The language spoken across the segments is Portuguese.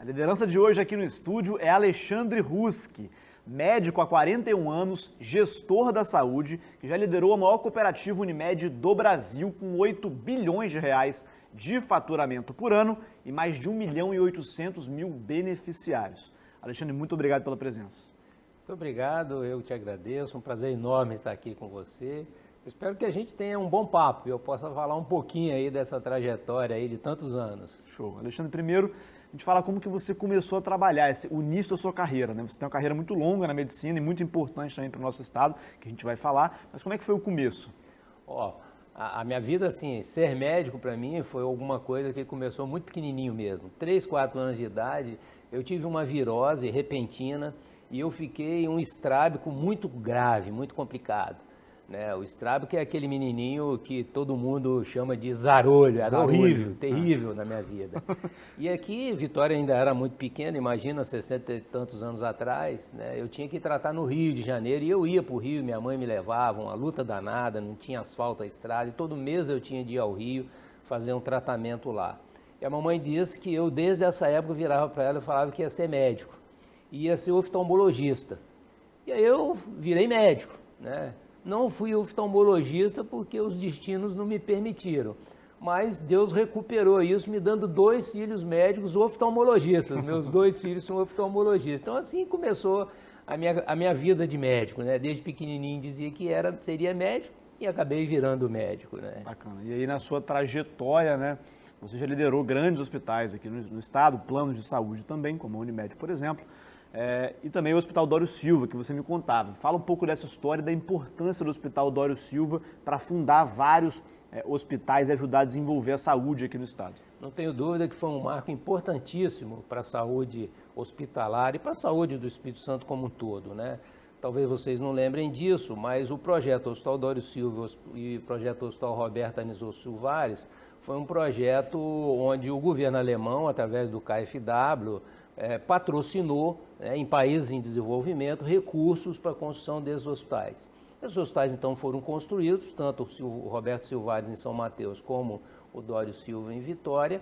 A liderança de hoje aqui no estúdio é Alexandre Ruski, médico há 41 anos, gestor da saúde, que já liderou a maior cooperativa Unimed do Brasil, com 8 bilhões de reais de faturamento por ano e mais de 1.800.000 beneficiários. Alexandre, muito obrigado pela presença. Muito obrigado, eu te agradeço, um prazer enorme estar aqui com você. Espero que a gente tenha um bom papo e eu possa falar um pouquinho aí dessa trajetória aí de tantos anos. Show. Alexandre, primeiro, a gente fala como que você começou a trabalhar, o início da sua carreira, né? Você tem uma carreira muito longa na medicina e muito importante também para o nosso estado, que a gente vai falar, mas como é que foi o começo? A minha vida, assim, ser médico para mim foi alguma coisa que começou muito pequenininho mesmo. 3, 4 anos de idade, eu tive uma virose repentina e eu fiquei um estrábico muito grave, muito complicado. Né? O estrábico é aquele menininho que todo mundo chama de zarolho, era horrível, terrível na minha vida. E aqui, Vitória ainda era muito pequena, imagina, 60 e tantos anos atrás, né? Eu tinha que tratar no Rio de Janeiro e eu ia para o Rio, minha mãe me levava, uma luta danada, não tinha asfalto à estrada, e todo mês eu tinha de ir ao Rio fazer um tratamento lá. E a mamãe disse que eu, desde essa época, virava para ela e falava que ia ser médico, ia ser oftalmologista. E aí eu virei médico, né? Não fui oftalmologista porque os destinos não me permitiram, mas Deus recuperou isso me dando 2 filhos médicos oftalmologistas, meus 2 filhos são oftalmologistas. Então assim começou a minha vida de médico, né? Desde pequenininho dizia que seria médico e acabei virando médico, né? Bacana. E aí na sua trajetória, né, você já liderou grandes hospitais aqui no estado, planos de saúde também, como a Unimed, por exemplo. E também o Hospital Dório Silva, que você me contava. Fala um pouco dessa história, da importância do Hospital Dório Silva para fundar vários hospitais e ajudar a desenvolver a saúde aqui no estado. Não tenho dúvida que foi um marco importantíssimo para a saúde hospitalar e para a saúde do Espírito Santo como um todo, né? Talvez vocês não lembrem disso, mas o projeto Hospital Dório Silva e o projeto Hospital Roberto Anísio Silvares foi um projeto onde o governo alemão, através do KfW, patrocinou, em países em desenvolvimento, recursos para a construção desses hospitais. Esses hospitais, então, foram construídos, tanto o Roberto Silvares em São Mateus, como o Dório Silva em Vitória,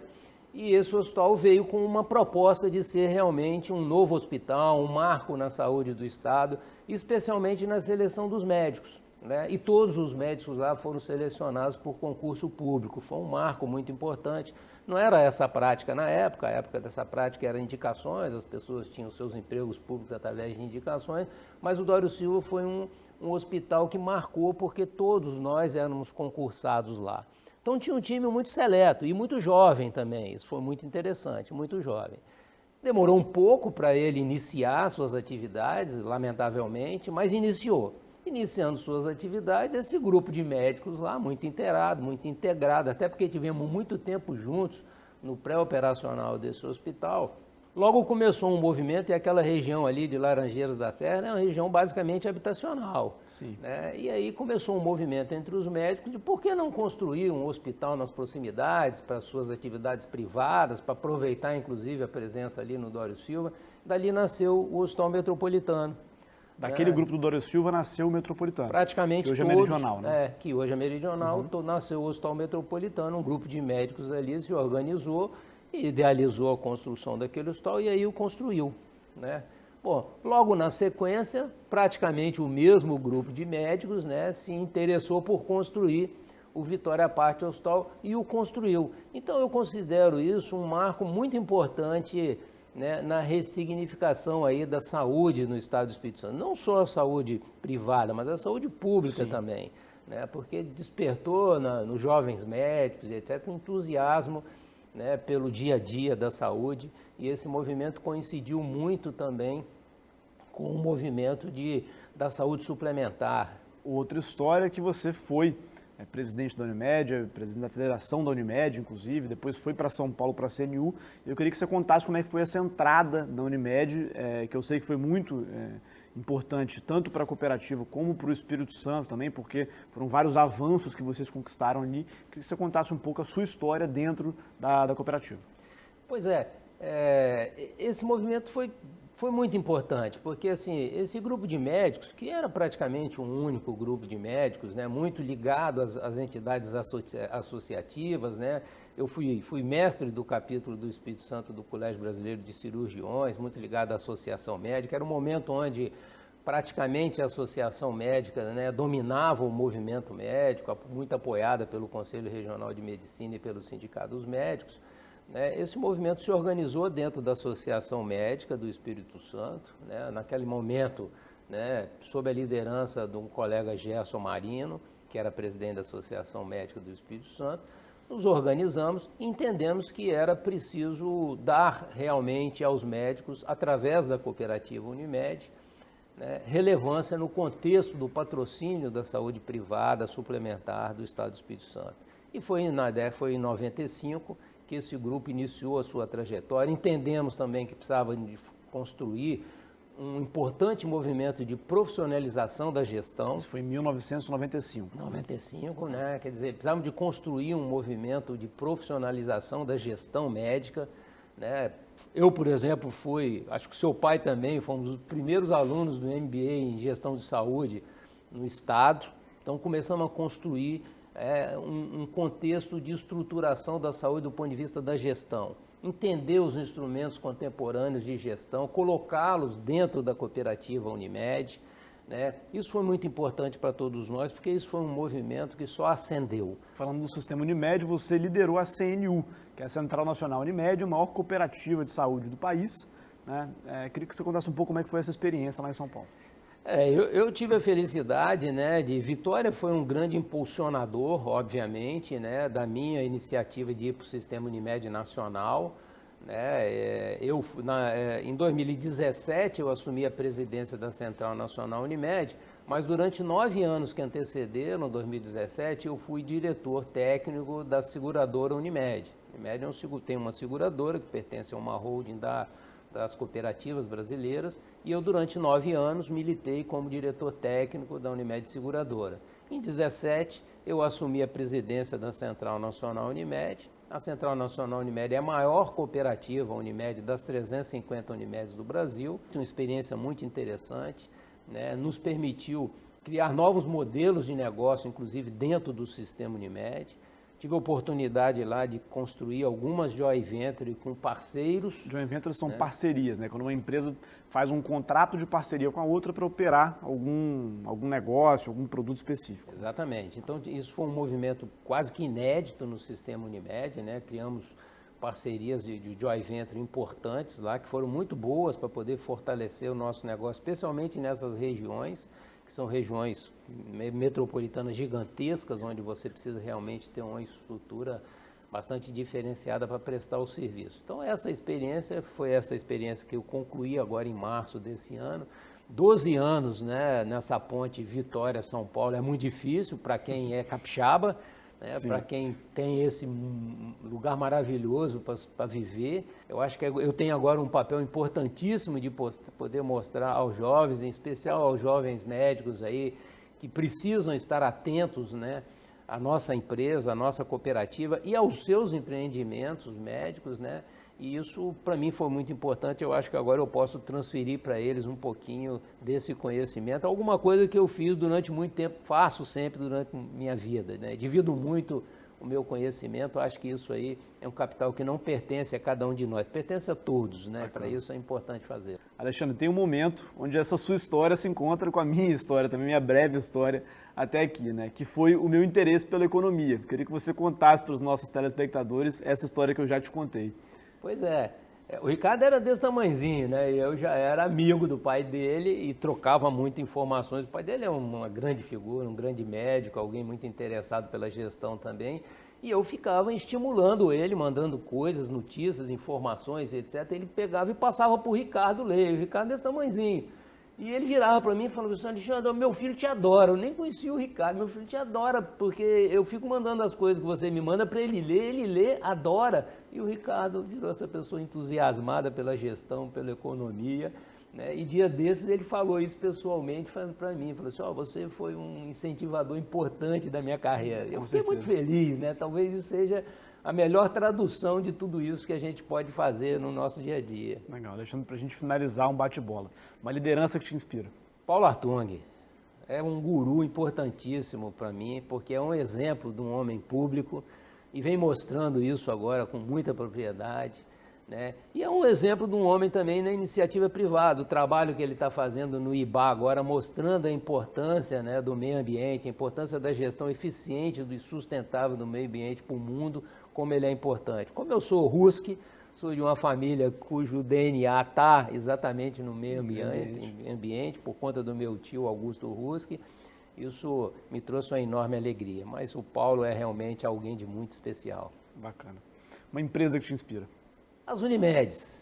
e esse hospital veio com uma proposta de ser realmente um novo hospital, um marco na saúde do estado, especialmente na seleção dos médicos, né? E todos os médicos lá foram selecionados por concurso público, foi um marco muito importante. Não era essa a prática na época, a época dessa prática era indicações, as pessoas tinham seus empregos públicos através de indicações, mas o Dório Silva foi um hospital que marcou porque todos nós éramos concursados lá. Então tinha um time muito seleto e muito jovem também, isso foi muito interessante, muito jovem. Demorou um pouco para ele iniciar suas atividades, lamentavelmente, mas iniciou. Iniciando suas atividades, esse grupo de médicos lá, muito inteirado, muito integrado, até porque tivemos muito tempo juntos no pré-operacional desse hospital. Logo começou um movimento e aquela região ali de Laranjeiras da Serra é uma região basicamente habitacional. Sim. Né? E aí começou um movimento entre os médicos de por que não construir um hospital nas proximidades para suas atividades privadas, para aproveitar inclusive a presença ali no Dório Silva. Dali nasceu o Hospital Metropolitano. Daquele grupo do Dório Silva nasceu o Metropolitano. Praticamente que hoje todos, é meridional, né? Que hoje é meridional, nasceu o Hospital Metropolitano, um grupo de médicos ali se organizou e idealizou a construção daquele hospital e aí o construiu, né? Bom, logo na sequência, praticamente o mesmo grupo de médicos, né, se interessou por construir o Vitória Parte Hospital e o construiu. Então eu considero isso um marco muito importante, né, na ressignificação aí da saúde no estado do Espírito Santo. Não só a saúde privada, mas a saúde pública. Sim. Também, né, porque despertou nos jovens médicos, etc., um entusiasmo, né, pelo dia a dia da saúde, e esse movimento coincidiu muito também com o movimento da saúde suplementar. Outra história é que você foi presidente da Unimed, presidente da Federação da Unimed, inclusive, depois foi para São Paulo, para a CNU. Eu queria que você contasse como é que foi essa entrada da Unimed, que eu sei que foi muito importante, tanto para a cooperativa como para o Espírito Santo também, porque foram vários avanços que vocês conquistaram ali. Eu queria que você contasse um pouco a sua história dentro da cooperativa. Pois esse movimento foi muito importante, porque assim, esse grupo de médicos, que era praticamente um único grupo de médicos, né, muito ligado às entidades associativas, né, Eu fui mestre do capítulo do Espírito Santo do Colégio Brasileiro de Cirurgiões, muito ligado à Associação Médica. Era um momento onde praticamente a Associação Médica, né, dominava o movimento médico, muito apoiada pelo Conselho Regional de Medicina e pelo Sindicato dos Médicos. Né. Esse movimento se organizou dentro da Associação Médica do Espírito Santo, né, naquele momento, né, sob a liderança de um colega Gerson Marino, que era presidente da Associação Médica do Espírito Santo. Nos organizamos e entendemos que era preciso dar realmente aos médicos, através da cooperativa Unimed, né, relevância no contexto do patrocínio da saúde privada suplementar do Estado do Espírito Santo. E foi em 95 que esse grupo iniciou a sua trajetória. Entendemos também que precisava de construir um importante movimento de profissionalização da gestão. Isso foi em 1995. 95, né? Quer dizer, precisávamos de construir um movimento de profissionalização da gestão médica, né? Eu, por exemplo, acho que seu pai também, fomos os primeiros alunos do MBA em gestão de saúde no Estado. Então, começamos a construir um contexto de estruturação da saúde do ponto de vista da gestão. Entender os instrumentos contemporâneos de gestão, colocá-los dentro da cooperativa Unimed, né? Isso foi muito importante para todos nós, porque isso foi um movimento que só ascendeu. Falando do sistema Unimed, você liderou a CNU, que é a Central Nacional Unimed, a maior cooperativa de saúde do país, né? Queria que você contasse um pouco como é que foi essa experiência lá em São Paulo. Eu tive a felicidade, né, Vitória foi um grande impulsionador, obviamente, né, da minha iniciativa de ir para o Sistema Unimed Nacional. Né, em 2017 eu assumi a presidência da Central Nacional Unimed, mas durante 9 anos que antecederam, 2017, eu fui diretor técnico da seguradora Unimed. Unimed tem uma seguradora que pertence a uma holding das cooperativas brasileiras, e eu durante 9 anos militei como diretor técnico da Unimed Seguradora. Em 2017, eu assumi a presidência da Central Nacional Unimed. A Central Nacional Unimed é a maior cooperativa Unimed das 350 Unimeds do Brasil, uma experiência muito interessante, né? Nos permitiu criar novos modelos de negócio, inclusive dentro do sistema Unimed. Tive a oportunidade lá de construir algumas joint ventures com parceiros. Joint ventures são parcerias, né? Quando uma empresa faz um contrato de parceria com a outra para operar algum negócio, algum produto específico. Exatamente. Então, isso foi um movimento quase que inédito no sistema Unimed, né? Criamos parcerias de joint venture importantes lá, que foram muito boas para poder fortalecer o nosso negócio, especialmente nessas regiões, que são regiões metropolitanas gigantescas, onde você precisa realmente ter uma estrutura bastante diferenciada para prestar o serviço. Então, essa experiência foi essa experiência que eu concluí agora em março desse ano. 12 anos, né, nessa ponte Vitória-São Paulo é muito difícil para quem é capixaba, né, para quem tem esse lugar maravilhoso para viver. Eu acho que eu tenho agora um papel importantíssimo de poder mostrar aos jovens, em especial aos jovens médicos aí, que precisam estar atentos, né, à nossa empresa, à nossa cooperativa e aos seus empreendimentos médicos, né? E isso, para mim, foi muito importante. Eu acho que agora eu posso transferir para eles um pouquinho desse conhecimento. Alguma coisa que eu fiz durante muito tempo, faço sempre durante minha vida, né? Divido muito o meu conhecimento. Acho que isso aí é um capital que não pertence a cada um de nós, pertence a todos, né? Para isso é importante fazer. Alexandre, tem um momento onde essa sua história se encontra com a minha história, também minha breve história até aqui, né? Que foi o meu interesse pela economia. Queria que você contasse para os nossos telespectadores essa história que eu já te contei. Pois é, o Ricardo era desse tamanhozinho, né? E eu já era amigo do pai dele e trocava muitas informações. O pai dele é uma grande figura, um grande médico, alguém muito interessado pela gestão também. E eu ficava estimulando ele, mandando coisas, notícias, informações, etc. Ele pegava e passava para o Ricardo ler. O Ricardo desse tamanhozinho. E ele virava para mim e falava assim: Alexandre, meu filho te adora. Eu nem conhecia o Ricardo, meu filho te adora, porque eu fico mandando as coisas que você me manda para ele lê, adora. E o Ricardo virou essa pessoa entusiasmada pela gestão, pela economia, né? E dia desses ele falou isso pessoalmente para mim, falou assim: você foi um incentivador importante da minha carreira. Eu fiquei muito feliz, né? Talvez isso seja a melhor tradução de tudo isso que a gente pode fazer no nosso dia a dia. Legal, deixando para a gente finalizar um bate-bola. Uma liderança que te inspira. Paulo Hartung é um guru importantíssimo para mim, porque é um exemplo de um homem público, e vem mostrando isso agora com muita propriedade, né? E é um exemplo de um homem também na iniciativa privada, o trabalho que ele está fazendo no IBA agora, mostrando a importância, né, do meio ambiente, a importância da gestão eficiente e sustentável do meio ambiente para o mundo, como ele é importante. Como eu sou Ruski, sou de uma família cujo DNA está exatamente no meio ambiente, por conta do meu tio Augusto Ruski, isso me trouxe uma enorme alegria, mas o Paulo é realmente alguém de muito especial. Bacana. Uma empresa que te inspira? As Unimedes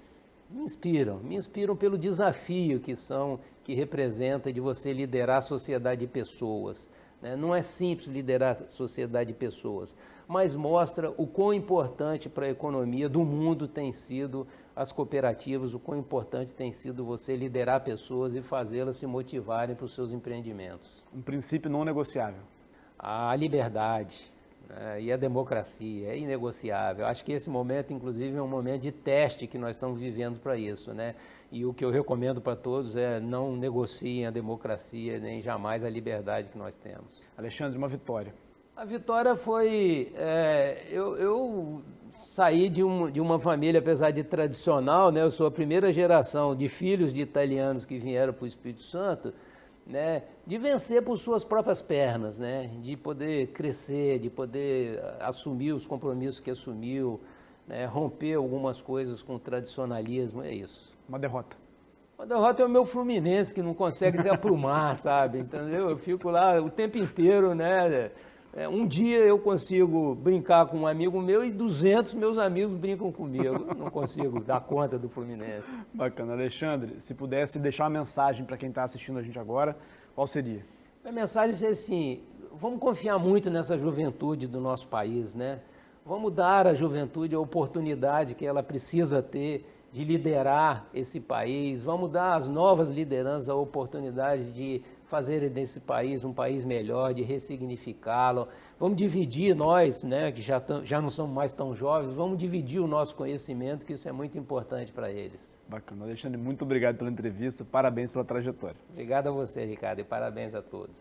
me inspiram pelo desafio que representa de você liderar a sociedade de pessoas, né? Não é simples liderar a sociedade de pessoas, mas mostra o quão importante para a economia do mundo tem sido as cooperativas, o quão importante tem sido você liderar pessoas e fazê-las se motivarem para os seus empreendimentos. Um princípio não negociável? A liberdade, né, e a democracia é inegociável. Acho que esse momento, inclusive, é um momento de teste que nós estamos vivendo para isso, né? E o que eu recomendo para todos é não negociem a democracia nem jamais a liberdade que nós temos. Alexandre, uma vitória? A vitória foi... eu saí de uma família, apesar de tradicional, né? Eu sou a primeira geração de filhos de italianos que vieram para o Espírito Santo, né, de vencer por suas próprias pernas, né, de poder crescer, de poder assumir os compromissos que assumiu, né, romper algumas coisas com o tradicionalismo, é isso. Uma derrota? Uma derrota é o meu Fluminense, que não consegue se aprumar, sabe, entendeu? Eu fico lá o tempo inteiro, né, um dia eu consigo brincar com um amigo meu e 200 meus amigos brincam comigo. Eu não consigo dar conta do Fluminense. Bacana. Alexandre, se pudesse deixar uma mensagem para quem está assistindo a gente agora, qual seria? A mensagem é assim, vamos confiar muito nessa juventude do nosso país, né? Vamos dar à juventude a oportunidade que ela precisa ter de liderar esse país. Vamos dar às novas lideranças a oportunidade de fazer desse país um país melhor, de ressignificá-lo. Vamos dividir nós, né, que já não somos mais tão jovens, vamos dividir o nosso conhecimento, que isso é muito importante para eles. Bacana. Alexandre, muito obrigado pela entrevista, parabéns pela trajetória. Obrigado a você, Ricardo, e parabéns a todos.